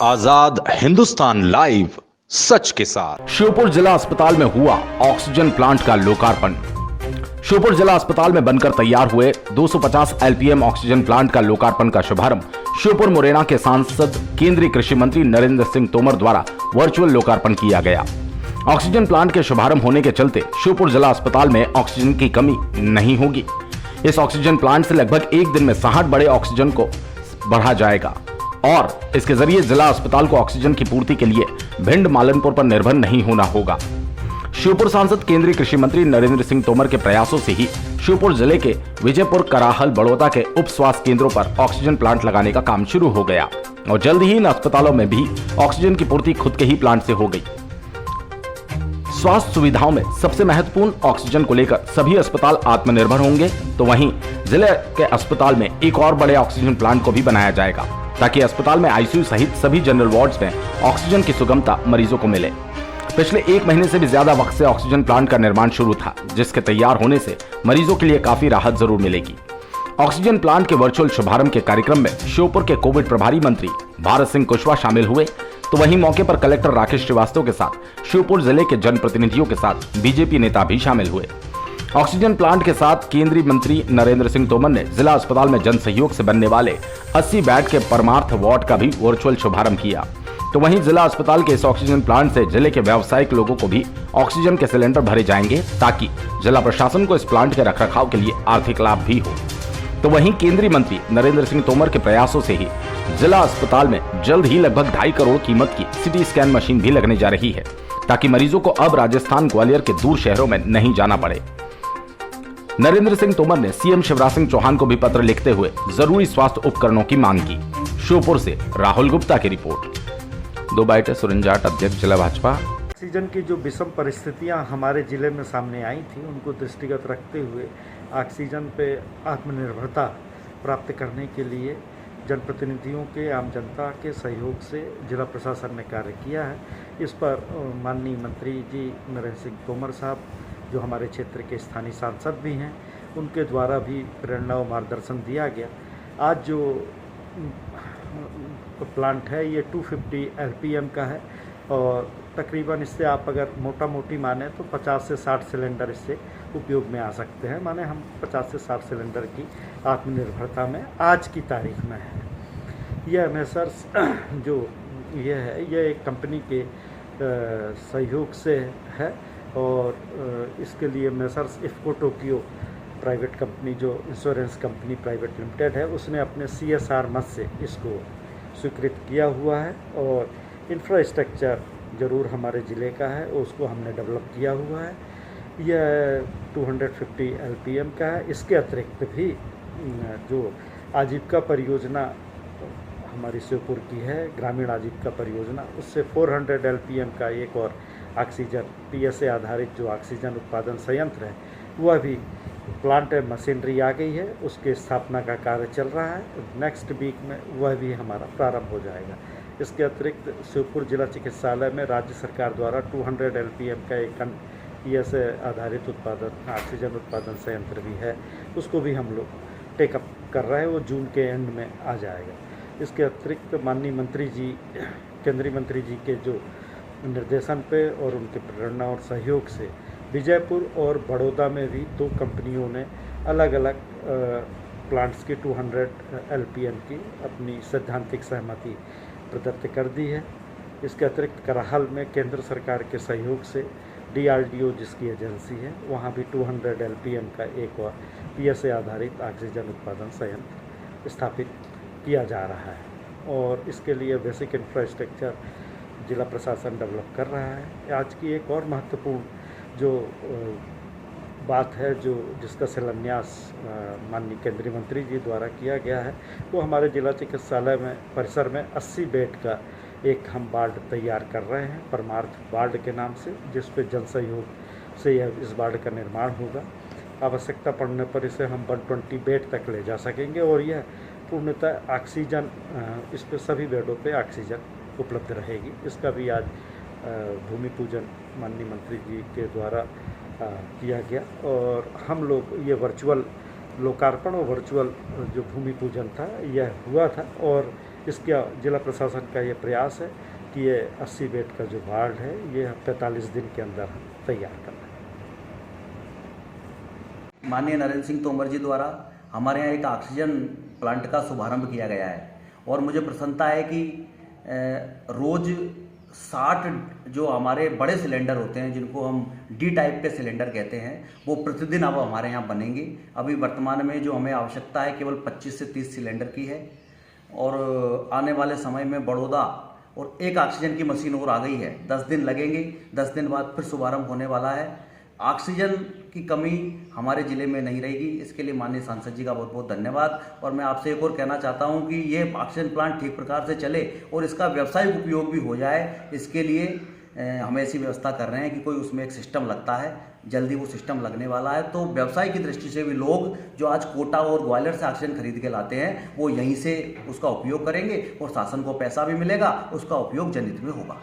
आजाद Hindustan live, सच के साथ। श्योपुर जिला अस्पताल में हुआ ऑक्सीजन प्लांट का लोकार्पण। श्योपुर जिला अस्पताल में बनकर तैयार हुए 250 एलपीएम ऑक्सीजन प्लांट का लोकार्पण का शुभारंभ श्योपुर मुरैना के सांसद केंद्रीय कृषि मंत्री नरेंद्र सिंह तोमर द्वारा वर्चुअल लोकार्पण किया गया। ऑक्सीजन प्लांट के शुभारंभ होने के चलते श्योपुर जिला अस्पताल में ऑक्सीजन की कमी नहीं होगी। इस ऑक्सीजन प्लांट से लगभग एक दिन में 60 बड़े ऑक्सीजन को बढ़ा जाएगा और इसके जरिए जिला अस्पताल को ऑक्सीजन की पूर्ति के लिए भिंड मालनपुर पर निर्भर नहीं होना होगा। श्योपुर सांसद केंद्रीय कृषि मंत्री नरेंद्र सिंह तोमर के प्रयासों से ही श्योपुर जिले के विजयपुर, कराहल, बड़ौदा के उप स्वास्थ्य केंद्रों पर ऑक्सीजन प्लांट लगाने का काम शुरू हो गया और जल्द ही इन अस्पतालों में भी ऑक्सीजन की पूर्ति खुद के ही प्लांट से हो गई। स्वास्थ्य सुविधाओं में सबसे महत्वपूर्ण ऑक्सीजन को लेकर सभी अस्पताल आत्मनिर्भर होंगे, तो वहीं जिले के अस्पताल में एक और बड़े ऑक्सीजन प्लांट को भी बनाया जाएगा ताकि अस्पताल में आईसीयू सहित सभी जनरल वार्ड्स में ऑक्सीजन की सुगमता मरीजों को मिले। पिछले एक महीने से भी ज्यादा वक्त से ऑक्सीजन प्लांट का निर्माण शुरू था, जिसके तैयार होने से मरीजों के लिए काफी राहत जरूर मिलेगी। ऑक्सीजन प्लांट के वर्चुअल शुभारंभ के कार्यक्रम में श्योपुर के कोविड प्रभारी मंत्री भारत सिंह कुशवाहा शामिल हुए, तो वहीं मौके पर कलेक्टर राकेश श्रीवास्तव के साथ श्योपुर जिले के जनप्रतिनिधियों के साथ बीजेपी नेता भी शामिल हुए। ऑक्सीजन प्लांट के साथ केंद्रीय मंत्री नरेंद्र सिंह तोमर ने जिला अस्पताल में जन सहयोग से बनने वाले 80 बेड के परमार्थ वार्ड का भी वर्चुअल शुभारंभ किया। तो वहीं जिला अस्पताल के इस ऑक्सीजन प्लांट से जिले के व्यावसायिक लोगों को भी ऑक्सीजन के सिलेंडर भरे जाएंगे ताकि जिला प्रशासन को इस प्लांट के रखरखाव के लिए आर्थिक लाभ भी हो। तो वहीं केंद्रीय मंत्री नरेंद्र सिंह तोमर के प्रयासों से ही जिला अस्पताल में जल्द ही लगभग 2.5 करोड़ कीमत की सिटी स्कैन मशीन भी लगने जा रही है ताकि मरीजों को अब राजस्थान, ग्वालियर के दूर शहरों में नहीं जाना पड़े। नरेंद्र सिंह तोमर ने सीएम शिवराज सिंह चौहान को भी पत्र लिखते हुए जरूरी स्वास्थ्य उपकरणों की मांग की। श्योपुर से राहुल गुप्ता की रिपोर्ट। 2 बाइट सुरेंद्र जाट, अध्यक्ष जिला भाजपा। ऑक्सीजन की जो विषम परिस्थितियां हमारे जिले में सामने आई थी, उनको दृष्टिगत रखते हुए ऑक्सीजन पे आत्मनिर्भरता प्राप्त करने के लिए जनप्रतिनिधियों के, आम जनता के सहयोग से जिला प्रशासन ने कार्य किया है। इस पर माननीय मंत्री जी नरेंद्र सिंह तोमर साहब, जो हमारे क्षेत्र के स्थानीय सांसद भी हैं, उनके द्वारा भी प्रेरणा और मार्गदर्शन दिया गया। आज जो प्लांट है ये 250 एलपीएम का है और तकरीबन इससे आप अगर मोटा मोटी माने तो 50 से 60 सिलेंडर इससे उपयोग में आ सकते हैं। माने हम 50 से 60 सिलेंडर की आत्मनिर्भरता में आज की तारीख में है। यह मेसर्स जो ये है, यह एक कंपनी के सहयोग से है और इसके लिए messrs IFFCO Tokyo private company, जो इंश्योरेंस कंपनी प्राइवेट लिमिटेड है, उसने अपने CSR मद से इसको स्वीकृत किया हुआ है और इंफ्रास्ट्रक्चर ज़रूर हमारे ज़िले का है, उसको हमने डेवलप किया हुआ है। यह 250 एलपीएम का है। इसके अतिरिक्त भी जो आजीविका परियोजना हमारी श्योपुर की है, ग्रामीण आजीविका परियोजना, उससे 400 एलपीएम का एक और ऑक्सीजन PSA आधारित जो ऑक्सीजन उत्पादन संयंत्र है, वह भी प्लांट मशीनरी आ गई है, उसके स्थापना का कार्य चल रहा है। नेक्स्ट वीक में वह भी हमारा प्रारंभ हो जाएगा। इसके अतिरिक्त श्योपुर जिला चिकित्सालय में राज्य सरकार द्वारा 200 एलपीएम का एक PSA आधारित उत्पादन ऑक्सीजन उत्पादन संयंत्र भी है, उसको भी हम लोग टेकअप कर रहे हैं, वो जून के एंड में आ जाएगा। इसके अतिरिक्त माननीय मंत्री जी, केंद्रीय मंत्री जी के जो निर्देशन पे और उनके प्रेरणा और सहयोग से विजयपुर और बड़ौदा में भी 2 कंपनियों ने अलग अलग प्लांट्स की 200 एलपीएम की अपनी सैद्धांतिक सहमति प्रदत्त कर दी है। इसके अतिरिक्त कराहल में केंद्र सरकार के सहयोग से DRDO जिसकी एजेंसी है, वहाँ भी 200 एलपीएम का एक और PSA आधारित ऑक्सीजन उत्पादन संयंत्र स्थापित किया जा रहा है और इसके लिए बेसिक इंफ्रास्ट्रक्चर जिला प्रशासन डेवलप कर रहा है। आज की एक और महत्वपूर्ण जो बात है, जो जिसका शिलान्यास माननीय केंद्रीय मंत्री जी द्वारा किया गया है, वो हमारे जिला चिकित्सालय में परिसर में 80 बेड का एक हम वार्ड तैयार कर रहे हैं, परमार्थ वार्ड के नाम से, जिस पे जन सहयोग से इस वार्ड का निर्माण होगा। आवश्यकता पड़ने पर इसे हम 120 बेड तक ले जा सकेंगे और यह पूर्णतः ऑक्सीजन, इस पे सभी बेडों पे ऑक्सीजन उपलब्ध रहेगी। इसका भी आज भूमि पूजन माननीय मंत्री जी के द्वारा किया गया और हम लोग ये वर्चुअल लोकार्पण और वर्चुअल जो भूमि पूजन था यह हुआ था और इसका जिला प्रशासन का ये प्रयास है कि ये 80 बेड का जो वार्ड है ये 45 दिन के अंदर हम तैयार कर लें। माननीय नरेंद्र सिंह तोमर जी द्वारा हमारे यहाँ एक ऑक्सीजन प्लांट का शुभारंभ किया गया है और मुझे प्रसन्नता है कि रोज़ 60 जो हमारे बड़े सिलेंडर होते हैं जिनको हम डी टाइप के सिलेंडर कहते हैं वो प्रतिदिन अब हमारे यहाँ बनेंगे। अभी वर्तमान में जो हमें आवश्यकता है केवल 25 से 30 सिलेंडर की है और आने वाले समय में बड़ौदा और एक ऑक्सीजन की मशीन और आ गई है। 10 दिन लगेंगे, 10 दिन बाद फिर शुभारंभ होने वाला है। ऑक्सीजन की कमी हमारे ज़िले में नहीं रहेगी, इसके लिए माननीय सांसद जी का बहुत बहुत धन्यवाद। और मैं आपसे एक और कहना चाहता हूं कि ये ऑक्सीजन प्लांट ठीक प्रकार से चले और इसका व्यावसायिक उपयोग भी हो जाए, इसके लिए हम ऐसी व्यवस्था कर रहे हैं कि कोई उसमें एक सिस्टम लगता है, जल्दी वो सिस्टम लगने वाला है। तो व्यवसाय की दृष्टि से भी लोग जो आज कोटा और ग्वालियर से ऑक्सीजन खरीद के लाते हैं वो यहीं से उसका उपयोग करेंगे और शासन को पैसा भी मिलेगा, उसका उपयोग जनहित में होगा।